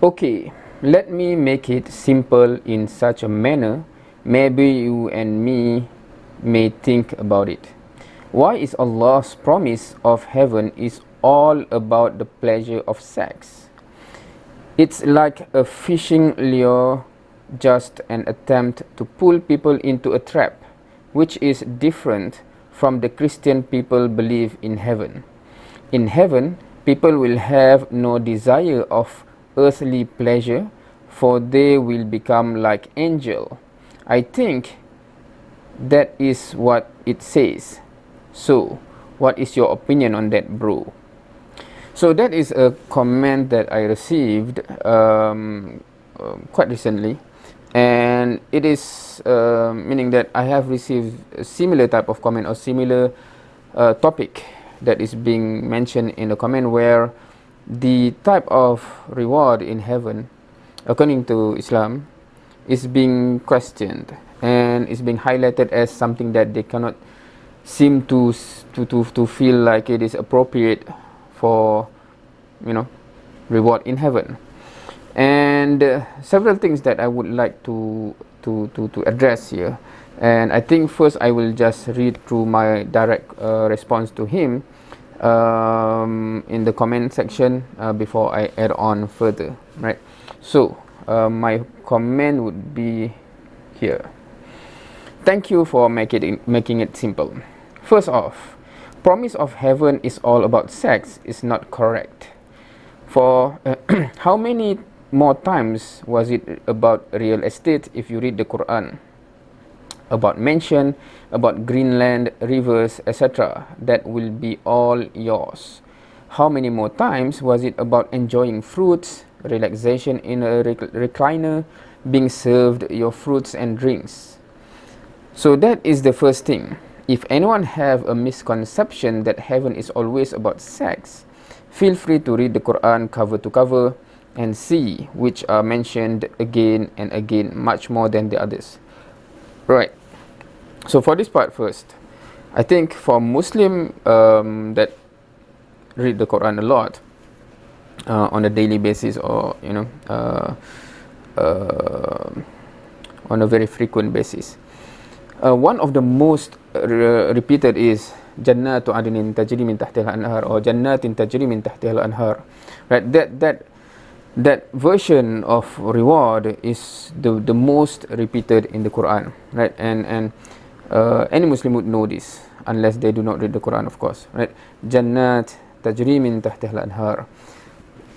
Okay, let me make it simple in such a manner maybe you and me may think about it. Why is Allah's promise of heaven is all about the pleasure of sex? It's like a fishing lure, just an attempt to pull people into a trap, which is different from the Christian people believe in heaven. In heaven, people will have no desire of earthly pleasure, for they will become like angel. I think that is what it says. So, what is your opinion on that, bro? So that is a comment that I received quite recently, and it is meaning that I have received a similar type of comment or similar topic that is being mentioned in the comment, where the type of reward in heaven, according to Islam, is being questioned and is being highlighted as something that they cannot seem to feel like it is appropriate for, you know, reward in heaven. And several things that I would like to address here. And I think first I will just read through my direct response to him in the comment section before I add on further, right? So my comment would be here. Thank you for making it simple. First off, promise of heaven is all about sex is not correct. For how many more times was it about real estate if you read the Quran? About mansion, about Greenland, rivers, etc. That will be all yours. How many more times was it about enjoying fruits, relaxation in a recliner, being served your fruits and drinks? So that is the first thing. If anyone have a misconception that heaven is always about sex, feel free to read the Quran cover to cover and see which are mentioned again and again, much more than the others. Right. So for this part first, I think for Muslim that read the Quran a lot on a daily basis, or on a very frequent basis, one of the most repeated is Jannatu adnin tajri min tahtiha al-anhar, or Jannatin tajri min tahtiha al-anhar. Right, that version of reward is the most repeated in the Quran, right? And any Muslim would know this, unless they do not read the Quran, of course, right? Jannat tajri min tahtiha al-anhar.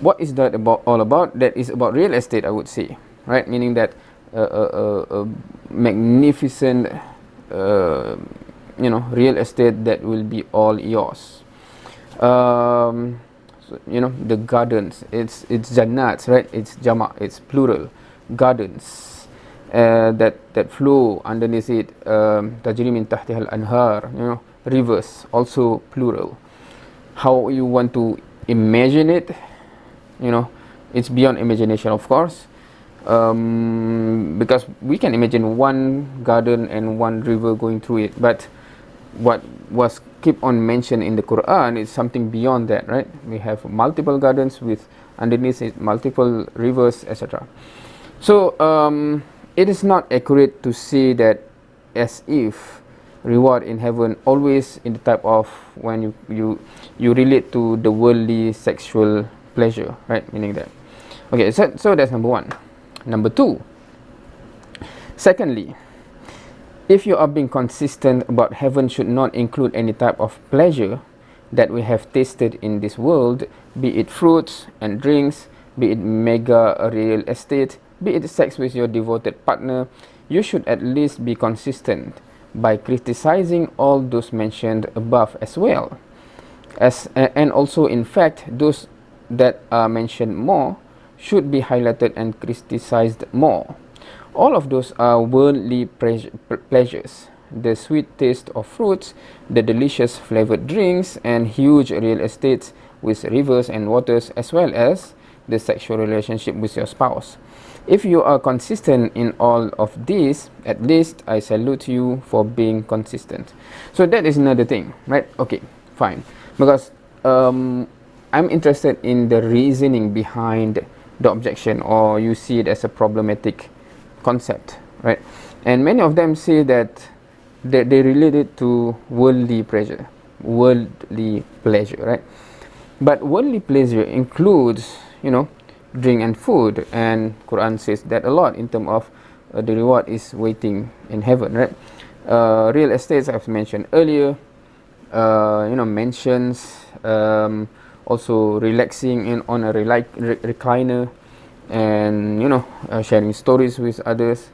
What is that all about? That is about real estate, I would say, right? Meaning that a magnificent real estate that will be all yours. The gardens, it's jannats, right? It's jama', it's plural, gardens that flow underneath it, tajri min tahtiha al-anhar, rivers, also plural. How you want to imagine it, it's beyond imagination, of course, because we can imagine one garden and one river going through it, but what was keep on mentioned in the Quran is something beyond that, right? We have multiple gardens with underneath it multiple rivers, etc. So it is not accurate to say that as if reward in heaven always in the type of when you relate to the worldly sexual pleasure, right? Meaning that, okay, so that's number one. Number two, secondly, if you are being consistent about heaven should not include any type of pleasure that we have tasted in this world, be it fruits and drinks, be it mega real estate, be it sex with your devoted partner, you should at least be consistent by criticizing all those mentioned above as well. And also, in fact, those that are mentioned more should be highlighted and criticized more. All of those are worldly pleasures. The sweet taste of fruits, the delicious flavored drinks, and huge real estates with rivers and waters, as well as the sexual relationship with your spouse. If you are consistent in all of these, at least I salute you for being consistent. So that is another thing, right? Okay, fine. Because I'm interested in the reasoning behind the objection, or you see it as a problematic concept, right? And many of them say that they relate it to worldly pleasure, right? But worldly pleasure includes, drink and food, and Quran says that a lot in terms of the reward is waiting in heaven, right? Real estates, I've mentioned earlier, mansions, also relaxing on a recliner, and sharing stories with others,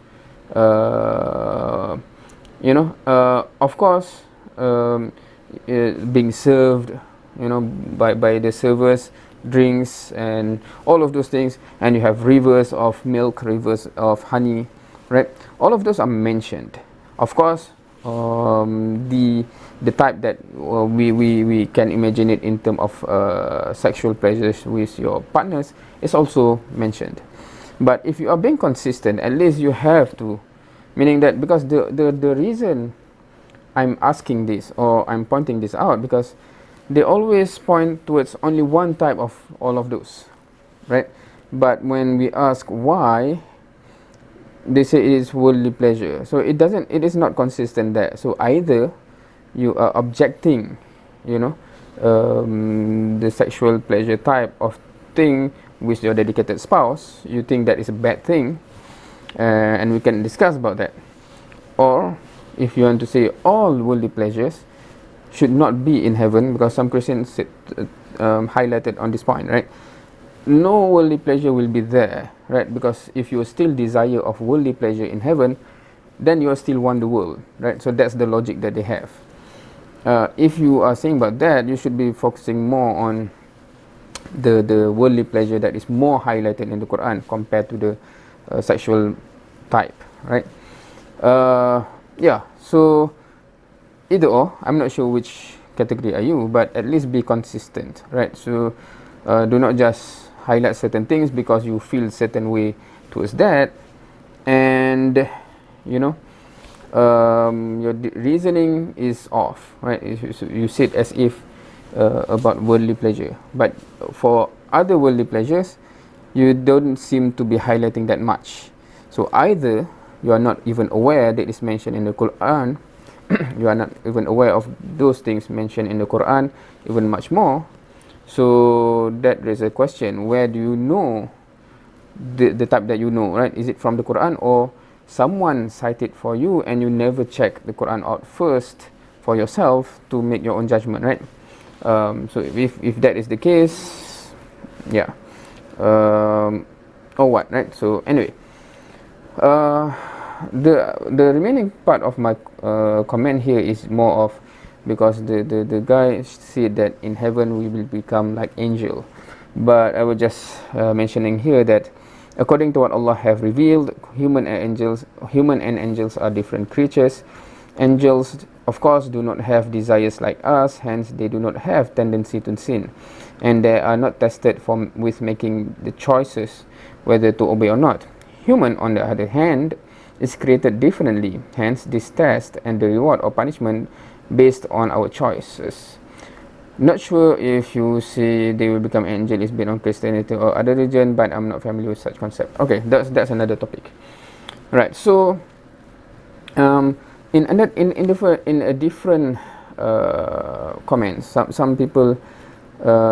of course, being served, by the servers, drinks and all of those things, and you have rivers of milk, rivers of honey, right? All of those are mentioned. Of course, the type that we can imagine it in terms of sexual pleasures with your partners is also mentioned. But if you are being consistent, at least you have to, meaning that, because the reason I'm asking this, or I'm pointing this out, because they always point towards only one type of all of those, right? But when we ask why, they say it is worldly pleasure. So it is not consistent there. So either you are objecting, the sexual pleasure type of thing with your dedicated spouse, you think that is a bad thing, and we can discuss about that. Or if you want to say all worldly pleasures should not be in heaven, because some Christians highlighted on this point, right? No worldly pleasure will be there, right? Because if you still desire of worldly pleasure in heaven, then you still want the world, right? So that's the logic that they have. If you are saying about that, you should be focusing more on the worldly pleasure that is more highlighted in the Quran compared to the sexual type, right? So either or, I'm not sure which category are you, but at least be consistent, right? So do not just highlight certain things because you feel certain way towards that, and your reasoning is off, right? You sit as if about worldly pleasure, but for other worldly pleasures you don't seem to be highlighting that much. So either you are not even aware that it's mentioned in the Quran, you are not even aware of those things mentioned in the Quran, even much more. So that raises a question: where do you know the type that you know, right? Is it from the Quran, or someone cited for you and you never check the Quran out first for yourself to make your own judgment, right? So if that is the case, yeah, or what, right? So anyway, the remaining part of my comment here is more of, because the guy said that in heaven we will become like angel, but I was just mentioning here that according to what Allah have revealed, human and angels are different creatures. Angels, of course, do not have desires like us, hence they do not have tendency to sin, and they are not tested with making the choices whether to obey or not. Human, on the other hand, is created differently, hence this test and the reward or punishment based on our choices. Not sure if you say they will become angel is based on Christianity or other religion, but I'm not familiar with such concept. Okay, that's another topic. Right. So in a different comments, some people,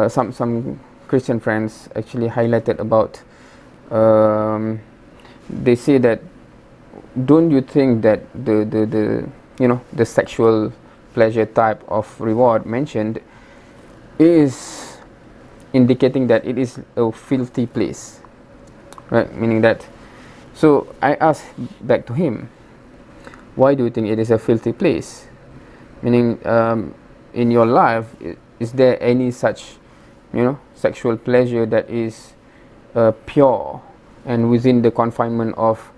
some Christian friends actually highlighted about, they say that, don't you think that the sexual pleasure type of reward mentioned is indicating that it is a filthy place, right? Meaning that, so I asked back to him, why do you think it is a filthy place? Meaning, in your life, is there any such, sexual pleasure that is pure and within the confinement of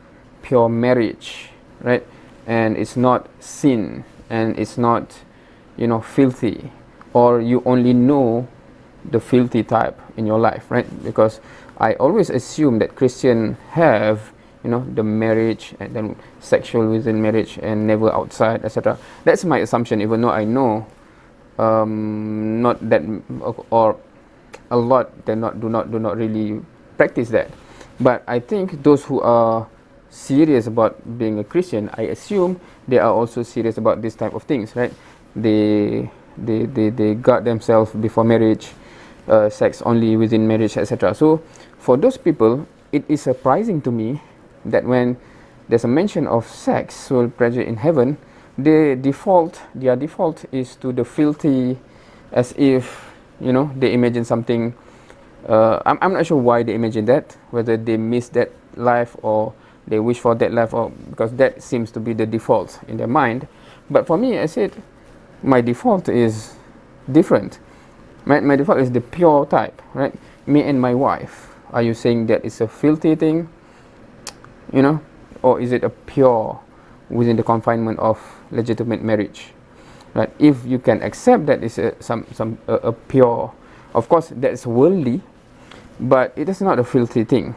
pure marriage, right? And it's not sin, and it's not, filthy, or you only know the filthy type in your life, right? Because I always assume that Christians have, the marriage and then sexual within marriage and never outside, etc. That's my assumption, even though I know not that, or a lot that do not really practice that. But I think those who are serious about being a Christian, I assume they are also serious about this type of things, right? They guard themselves before marriage, sex only within marriage, etc. So for those people, it is surprising to me that when there's a mention of sexual pleasure in heaven, their default is to the filthy, as if, you know, they imagine something. I'm not sure why they imagine that, whether they miss that life or they wish for that life, or because that seems to be the default in their mind. But for me, I said, my default is different. My default is the pure type, right? Me and my wife. Are you saying that it's a filthy thing, you know, or is it a pure within the confinement of legitimate marriage, right? If you can accept that it's a pure, of course that's worldly, but it is not a filthy thing.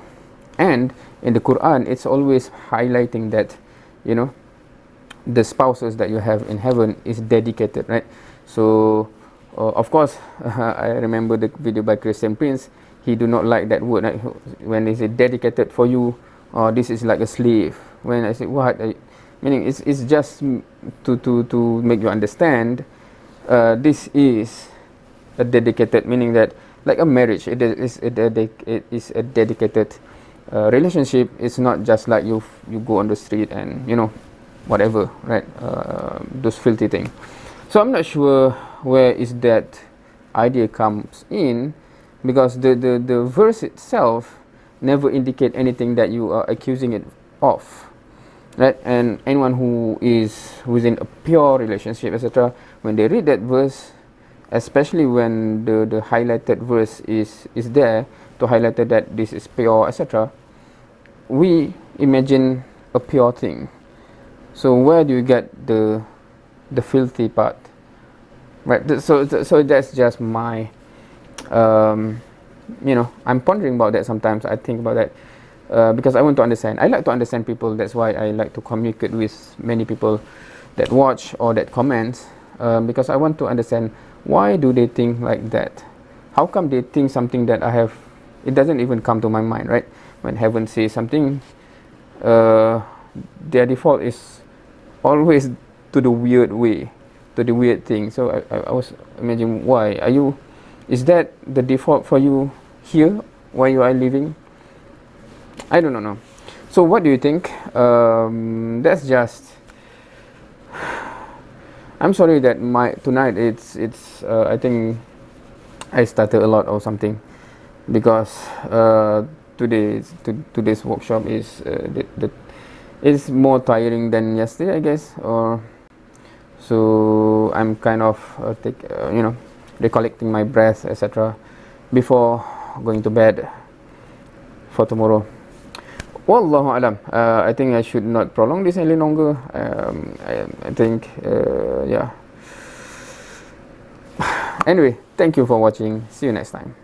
And in the Quran, it's always highlighting that, you know, the spouses that you have in heaven is dedicated, right? So of course, I remember the video by Christian Prince. He do not like that word, right? When they say dedicated for you, or this is like a slave. When I say what, meaning it's just to make you understand, this is a dedicated, meaning that like a marriage, it is a dedicated relationship. It's not just like you go on the street and, you know, whatever, right? Those filthy things. So I'm not sure where is that idea comes in, because the verse itself never indicate anything that you are accusing it of, right? And anyone who is within a pure relationship, etc., when they read that verse, especially when the highlighted verse is there to highlight that this is pure, etc., we imagine a pure thing. So where do you get the filthy part, right? So that's just my you know, I'm pondering about that sometimes. I think about that because I want to understand. I like to understand people. That's why I like to communicate with many people that watch or that comment, because I want to understand, why do they think like that? How come they think something that I have, it doesn't even come to my mind, right? When heaven says something, their default is always to the weird way, to the weird thing. So I was imagining, why are you, is that the default for you here while you are living? I don't know. So what do you think? That's just, I'm sorry that tonight it's I think I started a lot or something, because today's workshop is is more tiring than yesterday, I guess, or so. I'm kind of you know, recollecting my breath, etc., before going to bed for tomorrow. Wallahu alam. I think I should not prolong this any longer. I think yeah. Anyway, thank you for watching. See you next time.